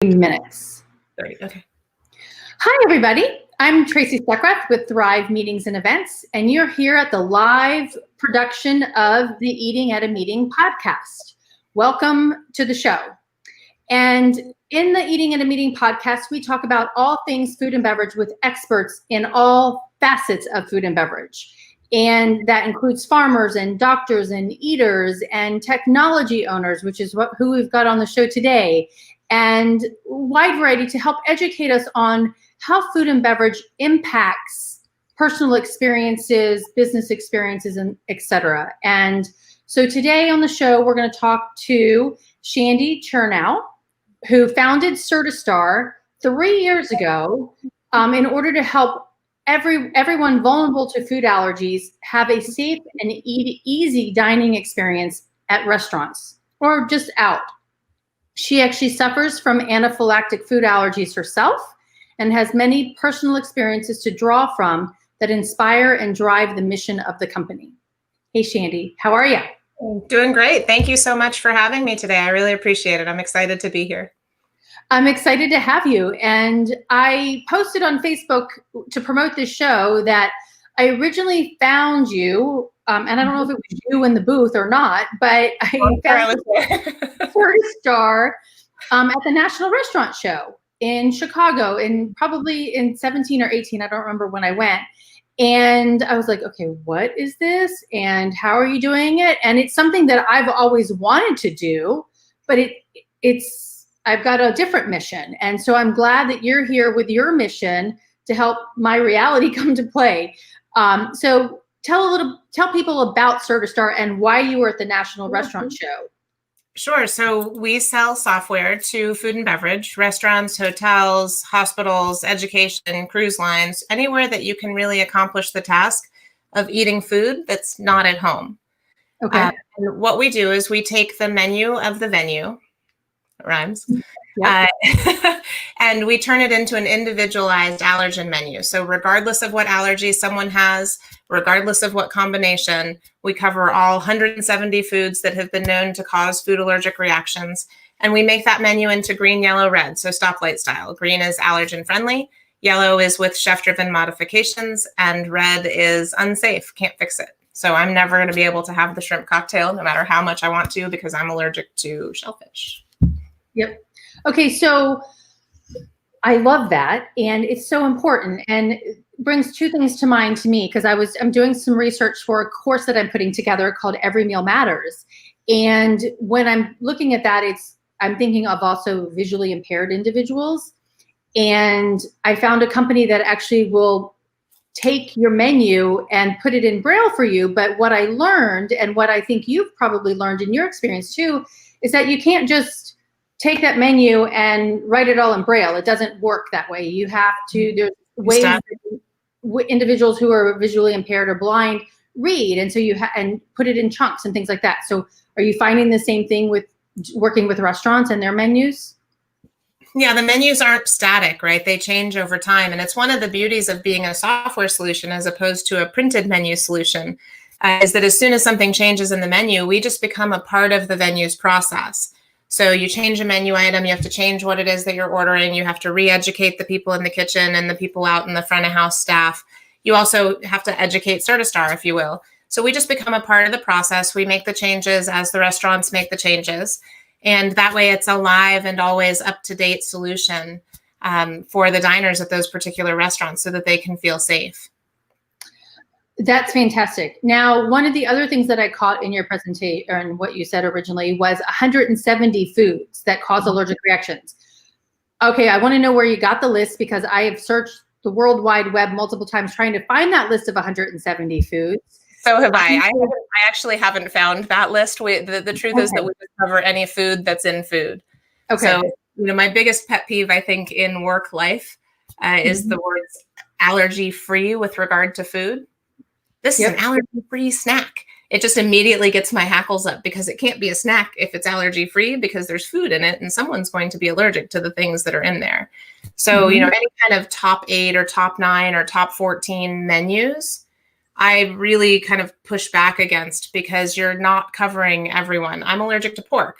Minutes. 30. Okay. Hi, everybody. I'm Tracy Stuckrath with Thrive Meetings and Events, and you're here at the live production of the Eating at a Meeting podcast. Welcome to the show. And in the Eating at a Meeting podcast, we talk about all things food and beverage with experts in all facets of food and beverage. And that includes farmers and doctors and eaters and technology owners, which is who we've got on the show today, and wide variety to help educate us on how food and beverage impacts personal experiences, business experiences, and et cetera. And so today on the show, we're going to talk to Shandee Chernow, who founded CertiStar 3 years ago in order to help everyone vulnerable to food allergies have a safe and easy dining experience at restaurants or just out. She actually suffers from anaphylactic food allergies herself and has many personal experiences to draw from that inspire and drive the mission of the company. Hey, Shandee, how are you? Doing great. Thank you so much for having me today. I really appreciate it. I'm excited to be here. I'm excited to have you. And I posted on Facebook to promote this show that I originally found you, and I don't know if it was you in the booth or not, but I found CertiStar at the National Restaurant Show in Chicago, probably in 17 or 18. I don't remember when I went. And I was like, okay, what is this? And how are you doing it? And it's something that I've always wanted to do, but I've got a different mission. And so I'm glad that you're here with your mission to help my reality come to play. So tell people about CertiStar and why you were at the National Restaurant Show. Sure. So we sell software to food and beverage, restaurants, hotels, hospitals, education, cruise lines, anywhere that you can really accomplish the task of eating food that's not at home. Okay. And what we do is we take the menu of the venue, rhymes, Yep. and we turn it into an individualized allergen menu. So regardless of what allergy someone has, regardless of what combination, we cover all 170 foods that have been known to cause food allergic reactions. And we make that menu into green, yellow, red, so stoplight style. Green is allergen friendly, yellow is with chef-driven modifications, and red is unsafe, can't fix it. So I'm never going to be able to have the shrimp cocktail no matter how much I want to because I'm allergic to shellfish. Yep. Okay, so I love that, and it's so important, and it brings two things to mind to me because I'm doing some research for a course that I'm putting together called Every Meal Matters, and when I'm looking at that, I'm thinking of also visually impaired individuals, and I found a company that actually will take your menu and put it in Braille for you. But what I learned, and what I think you've probably learned in your experience too, is that you can't just take that menu and write it all in Braille. It doesn't work that way. You have to, there's ways that individuals who are visually impaired or blind read. And so and put it in chunks and things like that. So are you finding the same thing with working with restaurants and their menus? Yeah, the menus aren't static, right? They change over time. And it's one of the beauties of being a software solution as opposed to a printed menu solution, is that as soon as something changes in the menu, we just become a part of the venue's process. So you change a menu item, you have to change what it is that you're ordering. You have to re-educate the people in the kitchen and the people out in the front of house staff. You also have to educate CertiStar, if you will. So we just become a part of the process. We make the changes as the restaurants make the changes. And that way it's a live and always up-to-date solution for the diners at those particular restaurants so that they can feel safe. That's fantastic. Now, one of the other things that I caught in your presentation and what you said originally was 170 foods that cause allergic reactions. Okay, I want to know where you got the list because I have searched the World Wide Web multiple times trying to find that list of 170 foods. So have I. I actually haven't found that list. The truth is that we just cover any food that's in food. Okay. So, my biggest pet peeve, I think, in work life is the words allergy-free with regard to food. This is an allergy-free snack. It just immediately gets my hackles up because it can't be a snack if it's allergy-free because there's food in it and someone's going to be allergic to the things that are in there. So, any kind of top 8 or top 9 or top 14 menus, I really kind of push back against because you're not covering everyone. I'm allergic to pork.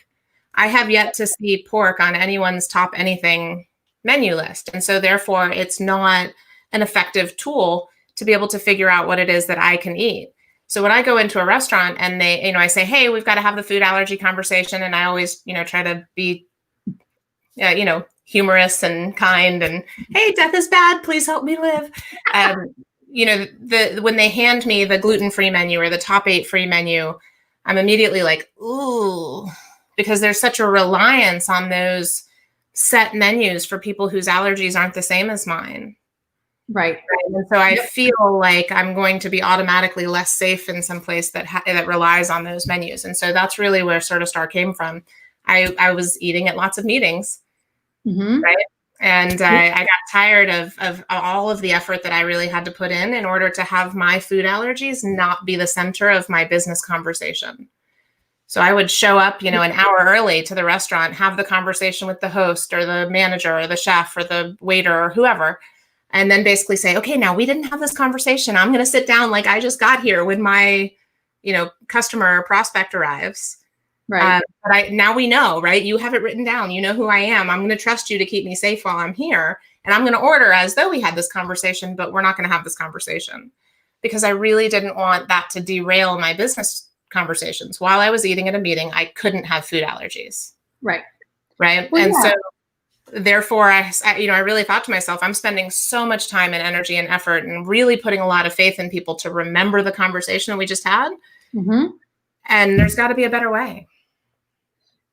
I have yet to see pork on anyone's top anything menu list. And so therefore it's not an effective tool to be able to figure out what it is that I can eat. So when I go into a restaurant and they, I say, hey, we've got to have the food allergy conversation. And I always, try to be, humorous and kind and, hey, death is bad. Please help me live. When they hand me the gluten-free menu or the top 8 free menu, I'm immediately like, ooh, because there's such a reliance on those set menus for people whose allergies aren't the same as mine. Right. And so I feel like I'm going to be automatically less safe in some place that relies on those menus. And so that's really where CertiStar came from. I was eating at lots of meetings, right? And I got tired of all of the effort that I really had to put in order to have my food allergies not be the center of my business conversation. So I would show up, an hour early to the restaurant, have the conversation with the host or the manager or the chef or the waiter or whoever, and then basically say, okay, now we didn't have this conversation. I'm going to sit down like I just got here when my, customer or prospect arrives. Right. But now we know, right? You have it written down. You know who I am. I'm going to trust you to keep me safe while I'm here. And I'm going to order as though we had this conversation, but we're not going to have this conversation because I really didn't want that to derail my business conversations. While I was eating at a meeting, I couldn't have food allergies. Right. Right. Well, and so therefore I really thought to myself, I'm spending so much time and energy and effort and really putting a lot of faith in people to remember the conversation we just had. Mm-hmm. And there's got to be a better way.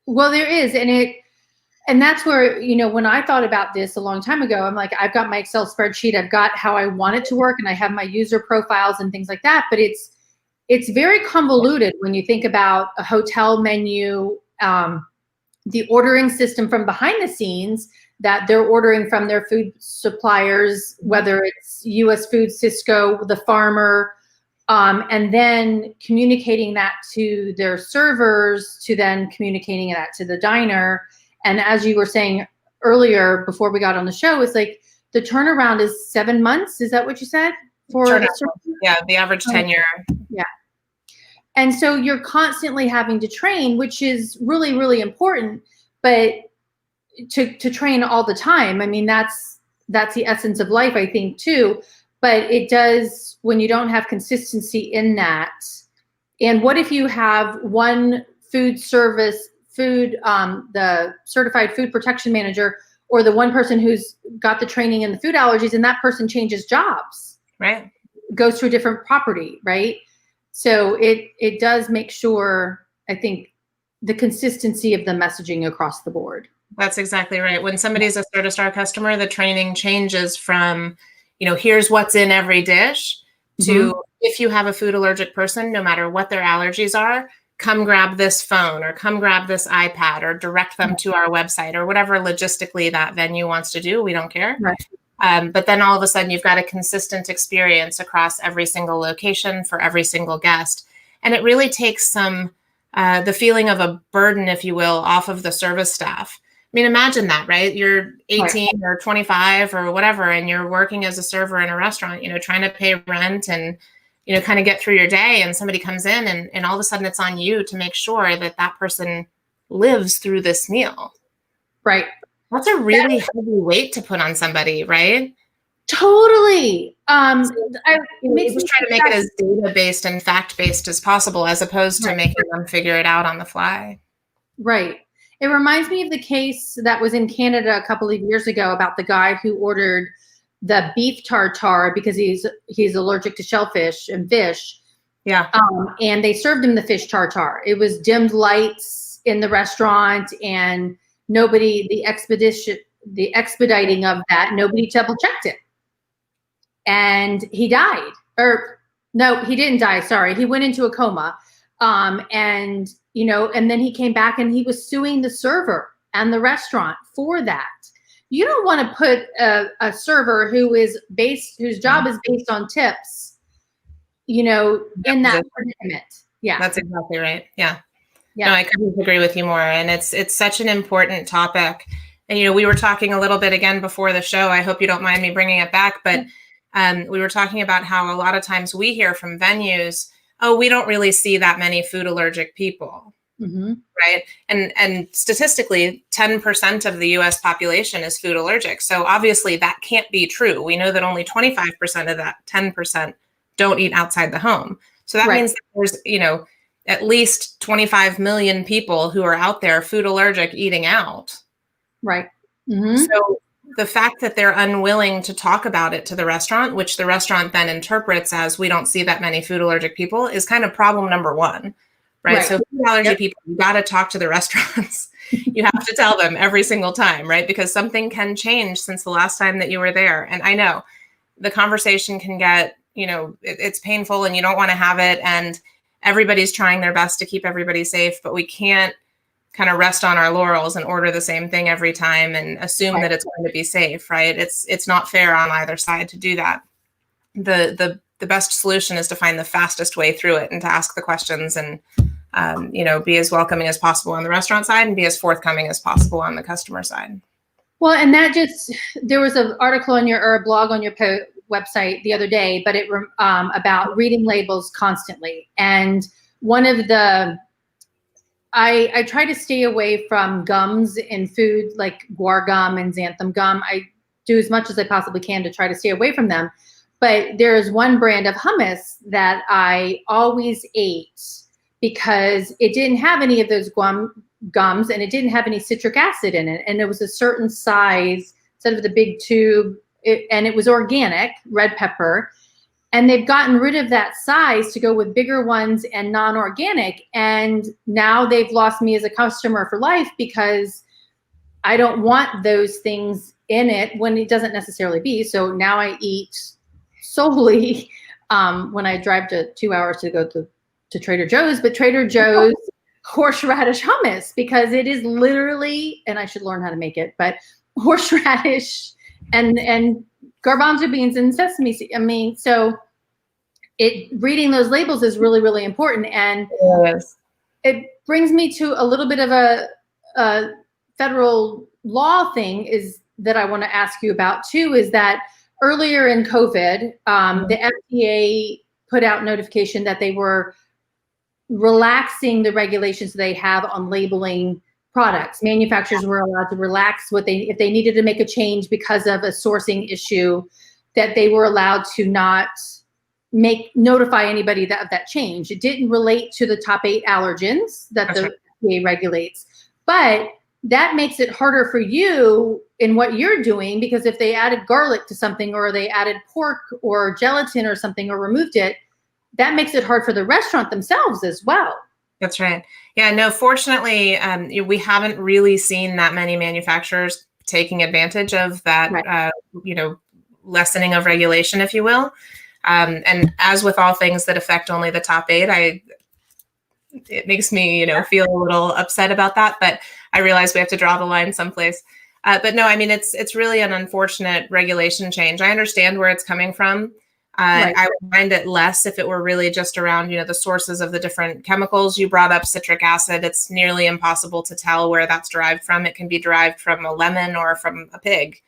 Well, there is. And that's where, when I thought about this a long time ago, I'm like, I've got my Excel spreadsheet. I've got how I want it to work and I have my user profiles and things like that. But it's very convoluted when you think about a hotel menu, the ordering system from behind the scenes that they're ordering from their food suppliers, whether it's US Foods, Cisco, the farmer, and then communicating that to their servers, to then communicating that to the diner. And as you were saying earlier, before we got on the show, it's like the turnaround is 7 months. Is that what you said? Yeah, the average tenure. Yeah. And so you're constantly having to train, which is really, really important, but to train all the time. I mean, that's the essence of life, I think, too. But it does, when you don't have consistency in that. And what if you have one the certified food protection manager, or the one person who's got the training in the food allergies, and that person changes jobs, right? Goes to a different property, right? So it does make sure, I think, the consistency of the messaging across the board. That's exactly right. When somebody's a CertiStar customer, the training changes from, here's what's in every dish to if you have a food allergic person, no matter what their allergies are, come grab this phone or come grab this iPad or direct them to our website or whatever logistically that venue wants to do. We don't care. Right. But then all of a sudden you've got a consistent experience across every single location for every single guest. And it really takes the feeling of a burden, if you will, off of the service staff. I mean, imagine that, right? You're 18 or 25 or whatever, and you're working as a server in a restaurant, trying to pay rent and, kind of get through your day, and somebody comes in and all of a sudden it's on you to make sure that that person lives through this meal. Right. That's a really heavy weight to put on somebody, right? Totally. I just try to make it as data-based and fact-based as possible, as opposed to making them figure it out on the fly. Right. It reminds me of the case that was in Canada a couple of years ago about the guy who ordered the beef tartare because he's allergic to shellfish and fish. Yeah. And they served him the fish tartare. It was dimmed lights in the restaurant, and the expediting of that, nobody double checked it. And he died. Or no, he didn't die. Sorry. He went into a coma. And then he came back and he was suing the server and the restaurant for that. You don't want to put a server whose job is based on tips, in that predicament. Yeah. That's exactly right. Yeah. No, I couldn't agree with you more. And it's such an important topic. And, we were talking a little bit again before the show. I hope you don't mind me bringing it back, but we were talking about how a lot of times we hear from venues, oh, we don't really see that many food allergic people. right? And statistically, 10% of the US population is food allergic. So obviously that can't be true. We know that only 25% of that 10% don't eat outside the home. So that means that there's, at least 25 million people who are out there food allergic eating out. Right. So the fact that they're unwilling to talk about it to the restaurant, which the restaurant then interprets as we don't see that many food allergic people, is kind of problem number one, right? So food allergy people, you got to talk to the restaurants. You have to tell them every single time, right? Because something can change since the last time that you were there. And I know the conversation can get, it's painful and you don't want to have it. And everybody's trying their best to keep everybody safe, but we can't kind of rest on our laurels and order the same thing every time and assume that it's going to be safe, right? It's not fair on either side to do that. The best solution is to find the fastest way through it and to ask the questions and be as welcoming as possible on the restaurant side and be as forthcoming as possible on the customer side. Well, and there was an article on or a blog on your website the other day, but it about reading labels constantly. And one of I try to stay away from gums in food, like guar gum and xanthan gum. I do as much as I possibly can to try to stay away from them. But there is one brand of hummus that I always ate because it didn't have any of those gums and it didn't have any citric acid in it. And it was a certain size instead of the big tube, and it was organic, red pepper. And they've gotten rid of that size to go with bigger ones and non-organic. And now they've lost me as a customer for life because I don't want those things in it when it doesn't necessarily be. So now I eat solely when I drive to 2 hours to go to Trader Joe's, but Trader Joe's horseradish hummus, because it is literally, and I should learn how to make it, but horseradish and garbanzo beans and sesame seeds. I mean, so reading those labels is really, really important. And it brings me to a little bit of a federal law thing that I want to ask you about too, is that earlier in COVID, the FDA put out notification that they were relaxing the regulations they have on labeling products. Manufacturers were allowed to relax if they needed to make a change because of a sourcing issue, that they were allowed to not notify anybody of that change. It didn't relate to the top 8 allergens that the FDA regulates, but that makes it harder for you in what you're doing, because if they added garlic to something or they added pork or gelatin or something or removed it, that makes it hard for the restaurant themselves as well. That's right. Yeah, no, fortunately, we haven't really seen that many manufacturers taking advantage of that, lessening of regulation, if you will. And as with all things that affect only the top 8, it makes me, feel a little upset about that, but I realize we have to draw the line someplace. But no, I mean, it's really an unfortunate regulation change. I understand where it's coming from. I would mind it less if it were really just around, the sources of the different chemicals. You brought up citric acid. It's nearly impossible to tell where that's derived from. It can be derived from a lemon or from a pig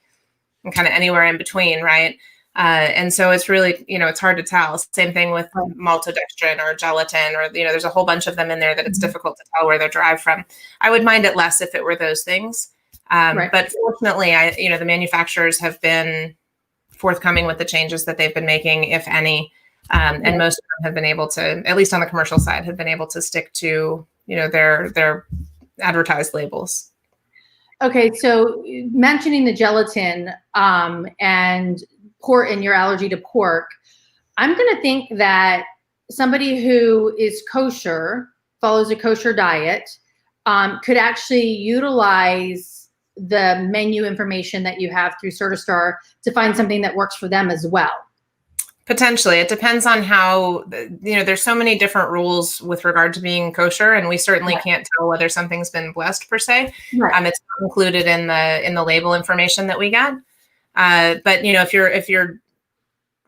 and kind of anywhere in between, right? And so it's really, it's hard to tell. Same thing with maltodextrin or gelatin, or, there's a whole bunch of them in there that it's difficult to tell where they're derived from. I would mind it less if it were those things. But fortunately, the manufacturers have been forthcoming with the changes that they've been making, if any. And most of them have been able to, at least on the commercial side, have been able to stick to, their advertised labels. Okay, so mentioning the gelatin and pork and your allergy to pork, I'm going to think that somebody who is kosher, follows a kosher diet, could actually utilize the menu information that you have through CertiStar to find something that works for them as well. Potentially. It depends on how, there's so many different rules with regard to being kosher, and we certainly can't tell whether something's been blessed per se. It's not included in the label information that we get. But if you're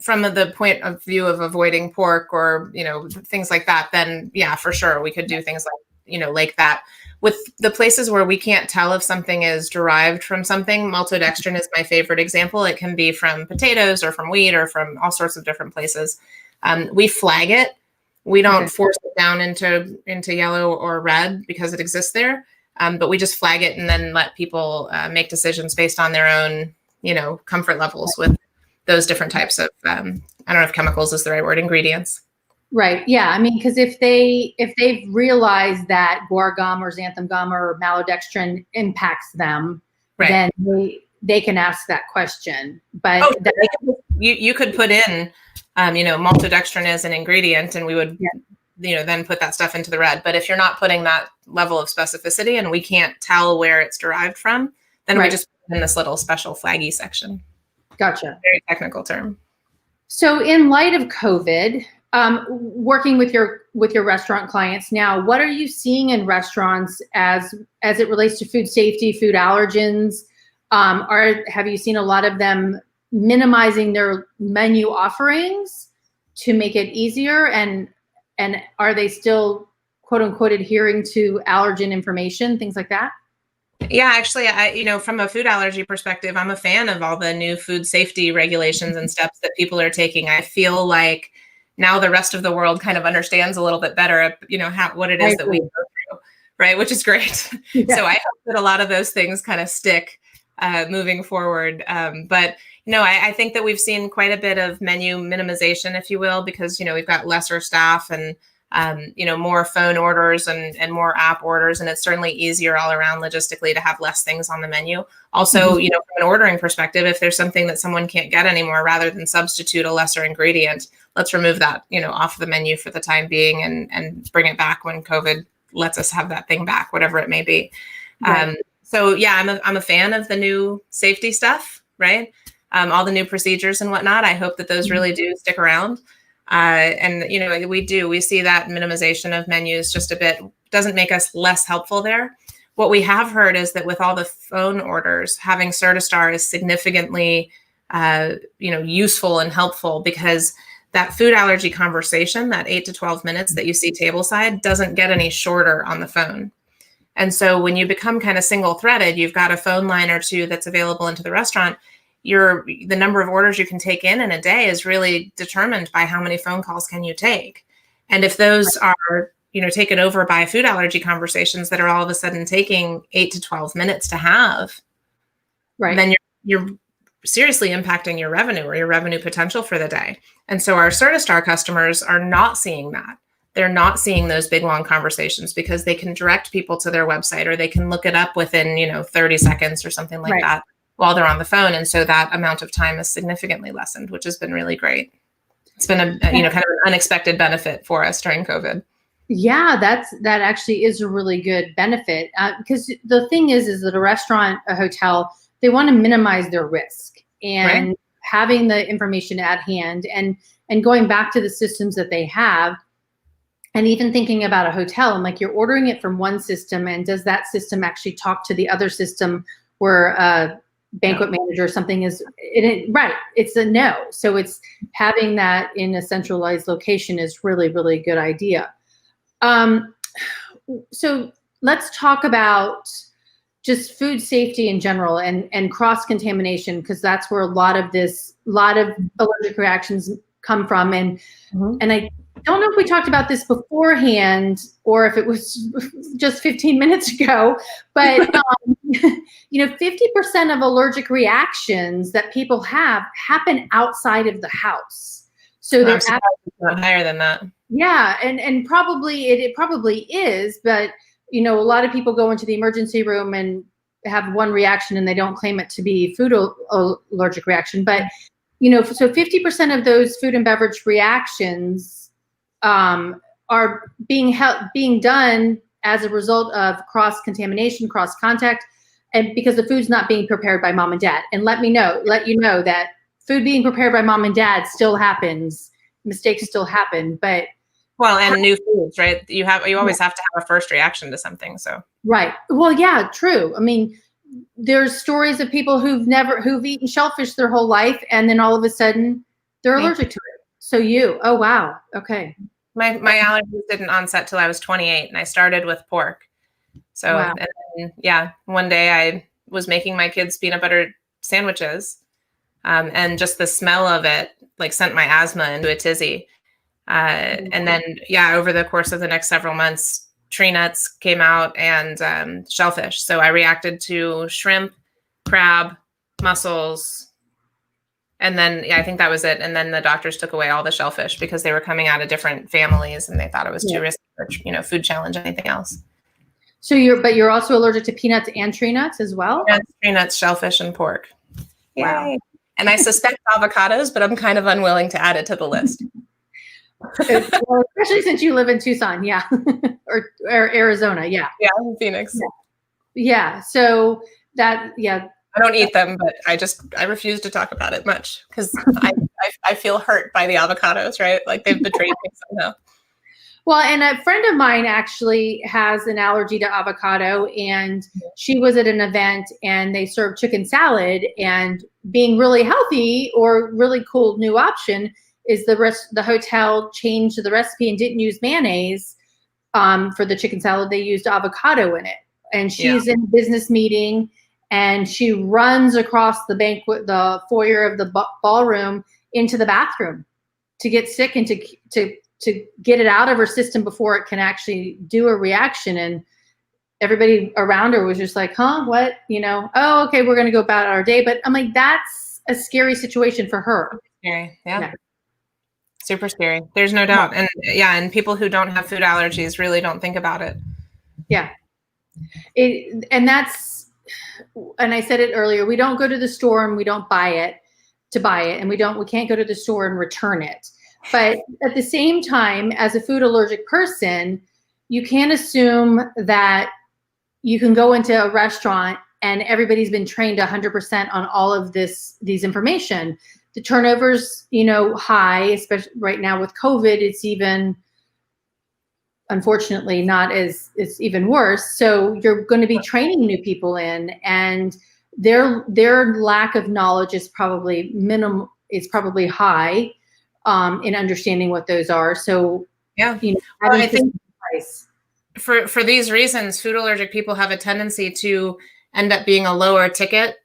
from the point of view of avoiding pork or, things like that, then yeah, for sure. We could do things like that. With the places where we can't tell if something is derived from something, maltodextrin is my favorite example. It can be from potatoes or from wheat or from all sorts of different places. We flag it We don't force it down into yellow or red because it exists there, but we just flag it and then let people make decisions based on their own, comfort levels with those different types of, I don't know if chemicals is the right word, ingredients. Right. Yeah. I mean, because if they've realized that guar gum or xanthan gum or maltodextrin impacts them, then they can ask that question. But you could put in, maltodextrin as an ingredient, and we would, then put that stuff into the red. But if you're not putting that level of specificity and we can't tell where it's derived from, then we just put in this little special flaggy section. Gotcha. Very technical term. So in light of COVID, working with your restaurant clients now, what are you seeing in restaurants as it relates to food safety, food allergens? Have you seen a lot of them minimizing their menu offerings to make it easier? And are they still, quote unquote, adhering to allergen information, things like that? Yeah, actually, from a food allergy perspective, I'm a fan of all the new food safety regulations and steps that people are taking. I feel like now the rest of the world kind of understands a little bit better, what it is that we go through, right? Which is great. Yeah. So I hope that a lot of those things kind of stick moving forward. But I think that we've seen quite a bit of menu minimization, if you will, because, we've got lesser staff and more phone orders and more app orders. And it's certainly easier all around logistically to have less things on the menu. Also, from an ordering perspective, if there's something that someone can't get anymore, rather than substitute a lesser ingredient, let's remove that, off the menu for the time being and bring it back when COVID lets us have that thing back, whatever it may be. Right. So yeah, I'm a fan of the new safety stuff, right? All the new procedures and whatnot. I hope that those really do stick around. And we see that minimization of menus just a bit doesn't make us less helpful there. What we have heard is that with all the phone orders, having CertiStar is significantly, useful and helpful, because that food allergy conversation, that 8 to 12 minutes that you see tableside, doesn't get any shorter on the phone. And so when you become kind of single threaded, you've got a phone line or two that's available into the restaurant. The number of orders you can take in a day is really determined by how many phone calls can you take. And if those are, taken over by food allergy conversations that are all of a sudden taking 8 to 12 minutes to have, then you're seriously impacting your revenue or your revenue potential for the day. And so our CertiStar customers are not seeing that. They're not seeing those big, long conversations because they can direct people to their website, or they can look it up within, 30 seconds or something like that while they're on the phone. And so that amount of time is significantly lessened, which has been really great. It's been a kind of an unexpected benefit for us during COVID. Yeah, that actually is a really good benefit, because the thing is that a restaurant, a hotel, they want to minimize their risk, and having the information at hand and going back to the systems that they have. And even thinking about a hotel, and like, you're ordering it from one system, and does that system actually talk to the other system where a banquet manager or something is in it? Right. It's a no. So it's having that in a centralized location is really, really good idea. So let's talk about just food safety in general and cross-contamination, because that's where a lot of allergic reactions come from. And I don't know if we talked about this beforehand or if it was just 15 minutes ago, but 50% of allergic reactions that people have happen outside of the house. So they're not higher than that. Yeah, and probably it probably is, but a lot of people go into the emergency room and have one reaction and they don't claim it to be food allergic reaction. But so 50% of those food and beverage reactions are being done as a result of cross-contamination, cross-contact, and because the food's not being prepared by mom and dad. And let you know that food being prepared by mom and dad still happens. Mistakes still happen, but and new foods, right? You always have to have a first reaction to something. So right. Well, yeah, true. I mean, there's stories of people who've eaten shellfish their whole life, and then all of a sudden they're allergic to it. So oh wow, okay. My allergies didn't onset till I was 28, and I started with pork. So wow. And then, one day I was making my kids peanut butter sandwiches, and just the smell of it sent my asthma into a tizzy. And then, yeah, over the course of the next several months, tree nuts came out and shellfish. So I reacted to shrimp, crab, mussels, and then I think that was it. And then the doctors took away all the shellfish because they were coming out of different families and they thought it was too risky for, food challenge, anything else. So you're also allergic to peanuts and tree nuts as well? Peanuts, tree nuts, shellfish, and pork. Wow. Yay. And I suspect avocados, but I'm kind of unwilling to add it to the list. Well, especially since you live in Tucson, yeah, or Arizona, yeah. Yeah, I'm in Phoenix. Yeah. So that, yeah. I don't eat them, but I refuse to talk about it much because I feel hurt by the avocados, right? Like they've betrayed me somehow. Well, and a friend of mine actually has an allergy to avocado, and she was at an event and they served chicken salad, and being really healthy or really cool new option is the hotel changed the recipe and didn't use mayonnaise for the chicken salad. They used avocado in it. And she's in a business meeting and she runs across the foyer of the ballroom into the bathroom to get sick and to get it out of her system before it can actually do a reaction. And everybody around her was just like, huh, what? Oh, okay, we're going to go about our day. But I'm like, that's a scary situation for her. Scary. Yeah. Super scary. There's no doubt. And people who don't have food allergies really don't think about it. Yeah. And I said it earlier, we don't go to the store and we don't buy it to buy it. And we can't go to the store and return it. But at the same time, as a food allergic person, you can't assume that you can go into a restaurant and everybody's been trained 100% on all of these information. The turnover's, high, especially right now with COVID. It's even, unfortunately, it's even worse. So you're going to be training new people in, and their lack of knowledge is probably minimal. It's probably high in understanding what those are. So I think for these reasons, food allergic people have a tendency to end up being a lower ticket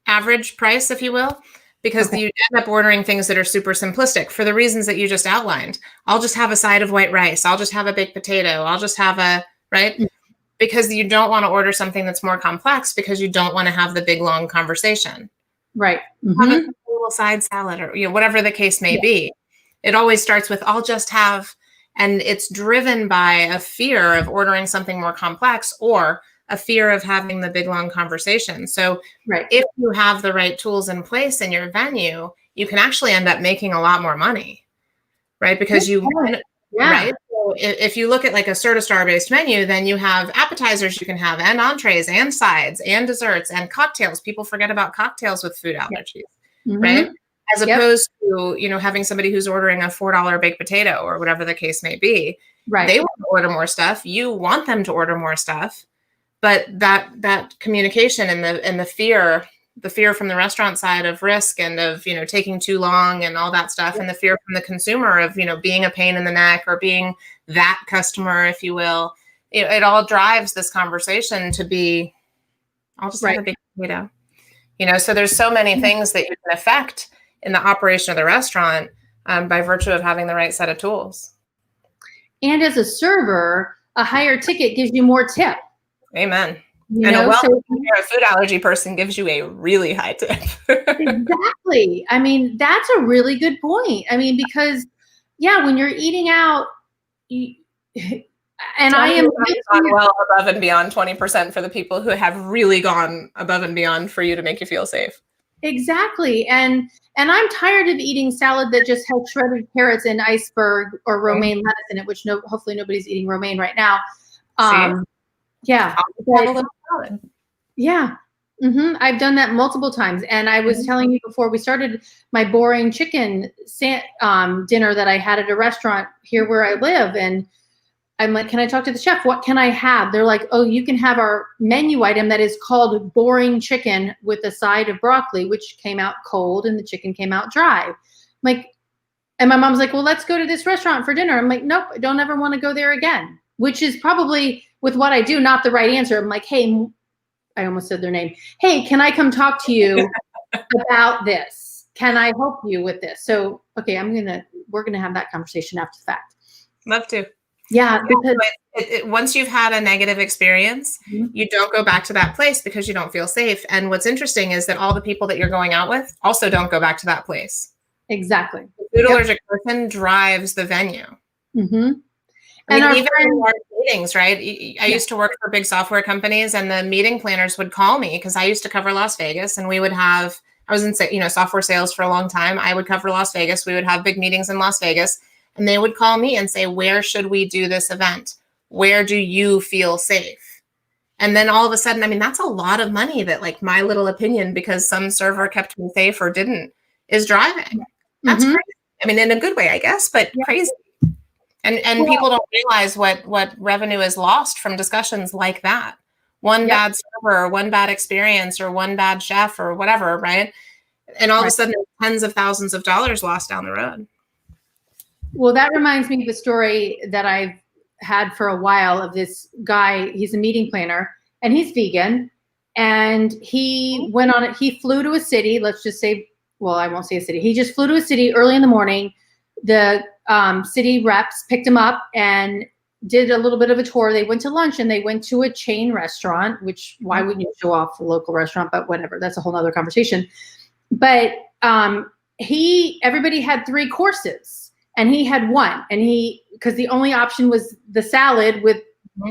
average price, if you will. Because you end up ordering things that are super simplistic for the reasons that you just outlined. I'll just have a side of white rice. I'll just have a baked potato. I'll just have right? Because you don't want to order something that's more complex because you don't want to have the big, long conversation. Right. Have a little side salad or whatever the case may be. It always starts with, I'll just have, and it's driven by a fear of ordering something more complex or a fear of having the big, long conversation. So if you have the right tools in place in your venue, you can actually end up making a lot more money, right? Because right? So if you look at like a CertiStar based menu, then you have appetizers you can have and entrees and sides and desserts and cocktails. People forget about cocktails with food allergies, right? As opposed to, having somebody who's ordering a $4 baked potato or whatever the case may be. Right. They want to order more stuff. You want them to order more stuff. But that communication and the fear from the restaurant side of risk and of, taking too long and all that stuff, and the fear from the consumer of, being a pain in the neck or being that customer, if you will, it all drives this conversation to be, I'll just have a big potato, so there's so many things that you can affect in the operation of the restaurant by virtue of having the right set of tools. And as a server, a higher ticket gives you more tip. Amen. A food allergy person gives you a really high tip. Exactly. I mean, that's a really good point. I mean, because when you're eating out, and I am gone well above and beyond 20% for the people who have really gone above and beyond for you to make you feel safe. Exactly. And I'm tired of eating salad that just has shredded carrots and iceberg or romaine lettuce in it, which hopefully nobody's eating romaine right now. Yeah. Yeah. I've done that multiple times. And I was telling you before we started my boring chicken dinner that I had at a restaurant here where I live. And I'm like, can I talk to the chef? What can I have? They're like, oh, you can have our menu item that is called boring chicken with a side of broccoli, which came out cold and the chicken came out dry. I'm like, and my mom's like, well, let's go to this restaurant for dinner. I'm like, nope, I don't ever want to go there again, which is probably with what I do, not the right answer. I'm like, hey, I almost said their name. Hey, can I come talk to you about this? Can I help you with this? So, okay, we're we're going to have that conversation after the fact. Love to. Yeah. Because once you've had a negative experience, Mhm. you don't go back to that place because you don't feel safe. And what's interesting is that all the people that you're going out with also don't go back to that place. Exactly. The food allergic person drives the venue. Mm-hmm. I mean, And even in our meetings, right? I Yeah. used to work for big software companies, and the meeting planners would call me because I used to cover Las Vegas, and we would have, I was in, software sales for a long time. I would cover Las Vegas. We would have big meetings in Las Vegas, and they would call me and say, where should we do this event? Where do you feel safe? And then all of a sudden, I mean, that's a lot of money that, like, my little opinion, because some server kept me safe or didn't, is driving. That's Mhm. crazy. I mean, in a good way, I guess, but Yeah. crazy. And people don't realize what revenue is lost from discussions like that. One bad server, or one bad experience, or one bad chef, or whatever, right? And all of a sudden, tens of thousands of dollars lost down the road. Well, that reminds me of a story that I've had for a while of this guy. He's a meeting planner, and he's vegan. And he went on it. He flew to a city. Let's just say, well, I won't say a city. He just flew to a city early in the morning. The city reps picked him up and did a little bit of a tour. They went to lunch, and they went to a chain restaurant, which why wouldn't you show off a local restaurant? But whatever, that's a whole nother conversation. But everybody had 3 courses, and he had 1, and because the only option was the salad with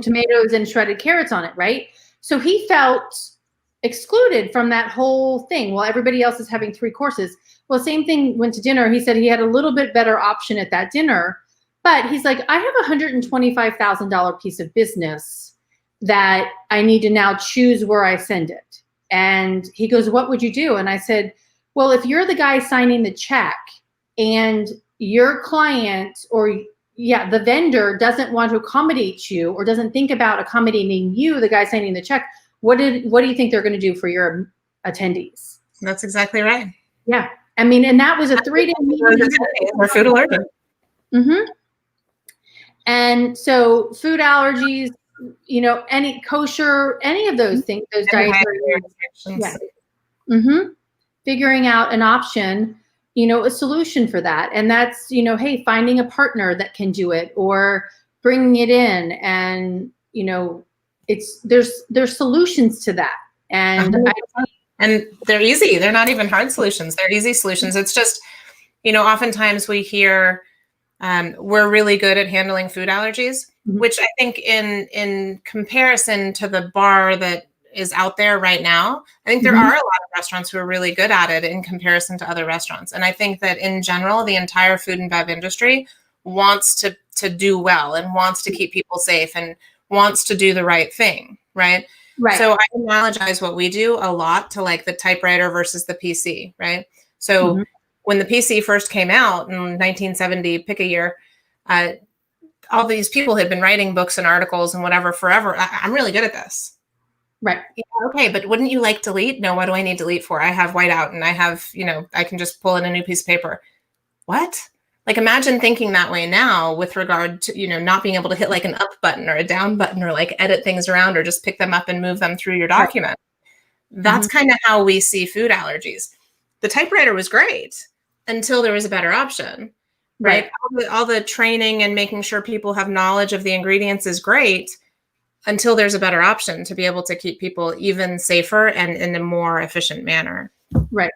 tomatoes and shredded carrots on it, right? So he felt excluded from that whole thing. Well, everybody else is having 3 courses. Well, same thing, went to dinner. He said he had a little bit better option at that dinner, but he's like, I have a $125,000 piece of business that I need to now choose where I send it. And he goes, what would you do? And I said, well, if you're the guy signing the check and your client or the vendor doesn't want to accommodate you or doesn't think about accommodating you, the guy signing the check, what do you think they're going to do for your attendees? That's exactly right. Yeah. I mean, and that was a 3-day meeting. Or food allergic. Mm-hmm. And so food allergies, any kosher, any of those things, those dietary restrictions. Yeah. Mm-hmm. Figuring out an option, a solution for that. And that's, hey, finding a partner that can do it or bringing it in. And, there's solutions to that. And and they're easy. They're not even hard solutions. They're easy solutions. It's just, oftentimes we hear we're really good at handling food allergies, which I think in comparison to the bar that is out there right now, I think there are a lot of restaurants who are really good at it in comparison to other restaurants. And I think that in general, the entire food and bev industry wants to do well and wants to keep people safe and wants to do the right thing, right? Right. So I analogize what we do a lot to like the typewriter versus the PC, right? So when the PC first came out in 1970, pick a year, all these people had been writing books and articles and whatever forever. I'm really good at this. Right. Yeah, okay, but wouldn't you like delete? No, what do I need delete for? I have whiteout and I have, I can just pull in a new piece of paper. What? Like imagine thinking that way now with regard to, not being able to hit like an up button or a down button or like edit things around or just pick them up and move them through your document. Right. That's kind of how we see food allergies. The typewriter was great until there was a better option, right? All the training and making sure people have knowledge of the ingredients is great until there's a better option to be able to keep people even safer and in a more efficient manner. Right.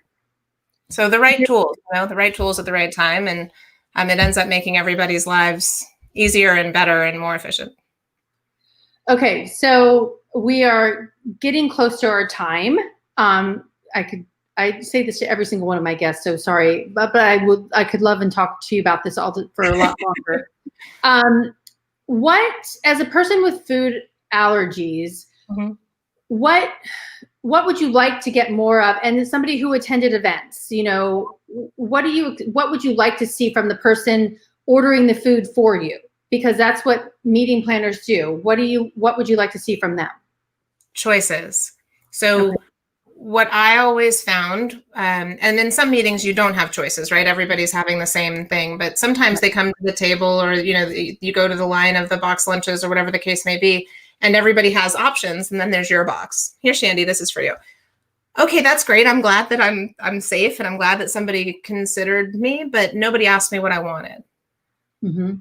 So the right tools, the right tools at the right time. And it ends up making everybody's lives easier and better and more efficient. Okay. So we are getting close to our time. I say this to every single one of my guests, so sorry, but I could love and talk to you about this for a lot longer. What, as a person with food allergies, what would you like to get more of? And as somebody who attended events, what would you like to see from the person ordering the food for you? Because that's what meeting planners do. What would you like to see from them? Choices. So what I always found, and in some meetings you don't have choices, right? Everybody's having the same thing, but sometimes they come to the table or, you go to the line of the box lunches or whatever the case may be, and everybody has options. And then there's your box. Here, Shandee, this is for you. Okay, that's great. I'm glad that I'm safe, and I'm glad that somebody considered me, but nobody asked me what I wanted. Mm-hmm.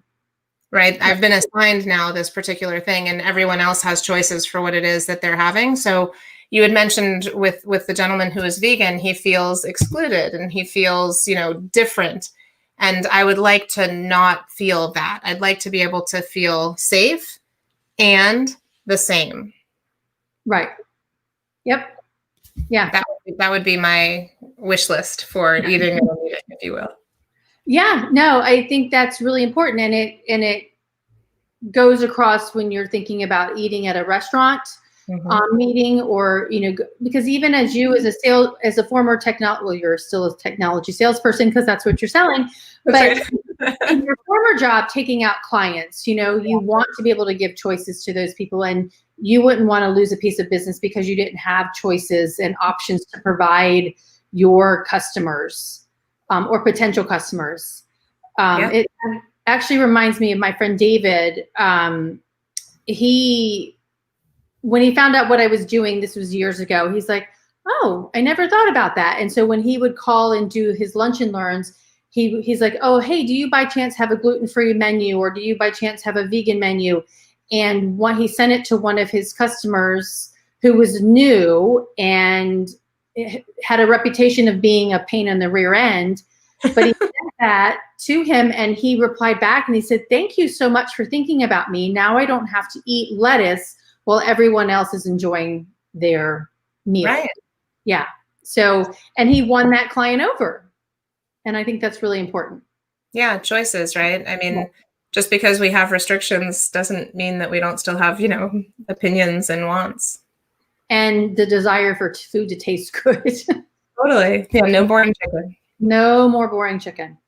Right? I've been assigned now this particular thing, and everyone else has choices for what it is that they're having. So you had mentioned with the gentleman who is vegan, he feels excluded and he feels, different. And I would like to not feel that. I'd like to be able to feel safe and the same. Right. Yep. Yeah. That would be my wish list for eating at a meeting, if you will. Yeah. No, I think that's really important, and it goes across when you're thinking about eating at a restaurant meeting, or because even as you as a former you're still a technology salesperson because that's what you're selling, but in your former job taking out clients, you want to be able to give choices to those people, and you wouldn't want to lose a piece of business because you didn't have choices and options to provide your customers or potential customers. It actually reminds me of my friend David. When he found out what I was doing, this was years ago, he's like, oh, I never thought about that. And so when he would call and do his lunch and learns, he's like, oh, hey, do you by chance have a gluten-free menu, or do you by chance have a vegan menu? And he sent it to one of his customers who was new and had a reputation of being a pain in the rear end. But he sent that to him, and he replied back and he said, thank you so much for thinking about me. Now I don't have to eat lettuce while everyone else is enjoying their meal. Right. Yeah. So, and he won that client over. And I think that's really important. Yeah. Choices, right? I mean, just because we have restrictions doesn't mean that we don't still have, opinions and wants. And the desire for food to taste good. Totally. Yeah. No boring chicken. No more boring chicken.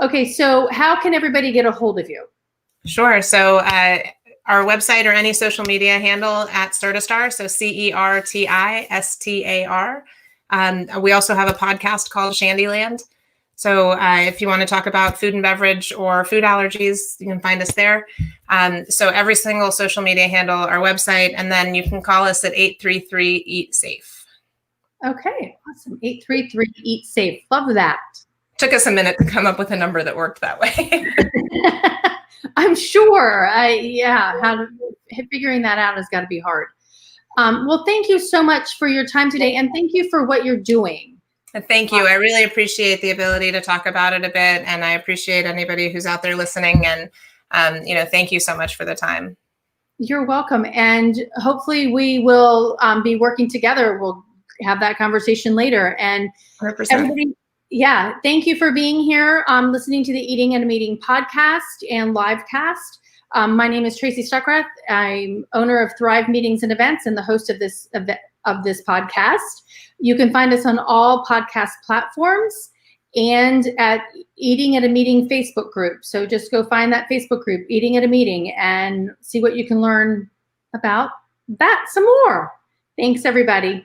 Okay. So how can everybody get a hold of you? Sure. So our website or any social media handle at CertiStar. So CertiStar. We also have a podcast called Shandeeland. So if you want to talk about food and beverage or food allergies, you can find us there. So every single social media handle, our website, and then you can call us at 833-EAT-SAFE. Okay, awesome. 833-EAT-SAFE. Love that. Took us a minute to come up with a number that worked that way. I'm sure. Figuring that out has got to be hard. Well, thank you so much for your time today, and thank you for what you're doing. Thank you. I really appreciate the ability to talk about it a bit, and I appreciate anybody who's out there listening. And thank you so much for the time. You're welcome, and hopefully we will be working together. We'll have that conversation later. And 100%. Everybody, thank you for being here, listening to the Eating at a Meeting podcast and live cast. My name is Tracy Stuckrath. I'm owner of Thrive Meetings and Events and the host of this podcast. You can find us on all podcast platforms and at Eating at a Meeting Facebook group. So just go find that Facebook group, Eating at a Meeting, and see what you can learn about that some more. Thanks, everybody.